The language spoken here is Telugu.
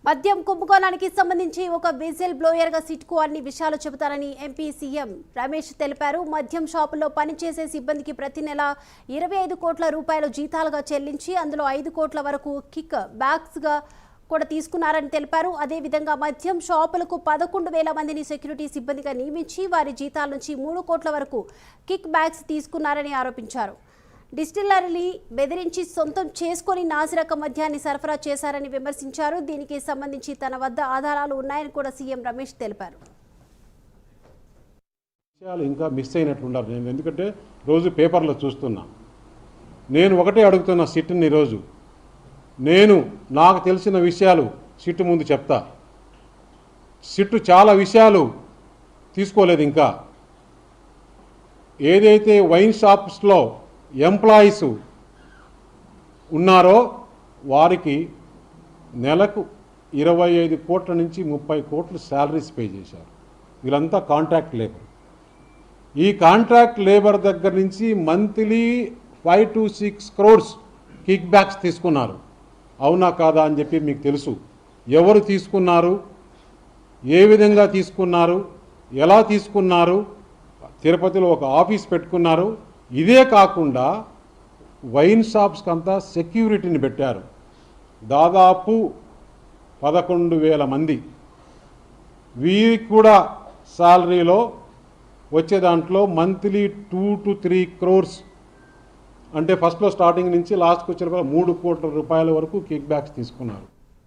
మద్యం కుంభకోణానికి సంబంధించి ఒక విజిల్ బ్లోయర్ గా సిట్కు అన్ని విషయాలు చెబుతారని ఎంపీ సీఎం రమేష్ తెలిపారు. మద్యం షాపుల్లో పనిచేసే సిబ్బందికి ప్రతి నెల 25 కోట్ల రూపాయలు జీతాలుగా చెల్లించి అందులో 5 కోట్ల వరకు కిక్ బ్యాక్స్ గా కూడా తీసుకున్నారని తెలిపారు. అదేవిధంగా మద్యం షాపులకు 11,000 మందిని సెక్యూరిటీ సిబ్బందిగా నియమించి వారి జీతాల నుంచి 3 కోట్ల వరకు కిక్ బ్యాక్స్ తీసుకున్నారని ఆరోపించారు. డిస్టిలరీని బెదిరించి సొంతం చేసుకొని నాసిరకం మద్యాన్ని సరఫరా చేశారని విమర్శించారు. దీనికి సంబంధించి తన వద్ద ఆధారాలు ఉన్నాయని కూడా సీఎం రమేష్ తెలిపారు. విషయాలు ఇంకా మిస్ అయినట్లున్నారు. నేను ఎందుకంటే రోజు పేపర్లో చూస్తున్నా. నేను ఒకటే అడుగుతున్న సిట్ని ఈరోజు నాకు తెలిసిన విషయాలు సిట్టు ముందు చెప్తా. సిట్టు చాలా విషయాలు తీసుకోలేదు. ఇంకా ఏదైతే వైన్ షాప్స్లో ఎంప్లాయీస్ ఉన్నారో వారికి నెలకు 25 కోట్ల నుంచి 30 కోట్లు శాలరీస్ పే చేశారు. వీళ్ళంతా కాంట్రాక్ట్ లేబర్. ఈ కాంట్రాక్ట్ లేబర్ దగ్గర నుంచి monthly 5 to 6 crores kick backs తీసుకున్నారు. అవునా కాదా అని చెప్పి మీకు తెలుసు. ఎవరు తీసుకున్నారు, ఏ విధంగా తీసుకున్నారు, ఎలా తీసుకున్నారు. తిరుపతిలో ఒక ఆఫీస్ పెట్టుకున్నారు. ఇదే కాకుండా వైన్ షాప్స్కి అంతా సెక్యూరిటీని పెట్టారు. దాదాపు 11,000 మంది. వీరికి కూడా శాలరీలో వచ్చే దాంట్లో మంత్లీ 2 to 3 crores అంటే ఫస్ట్లో స్టార్టింగ్ నుంచి లాస్ట్కి వచ్చే 3 కోట్ల రూపాయల వరకు కిక్ బ్యాక్స్ తీసుకున్నారు.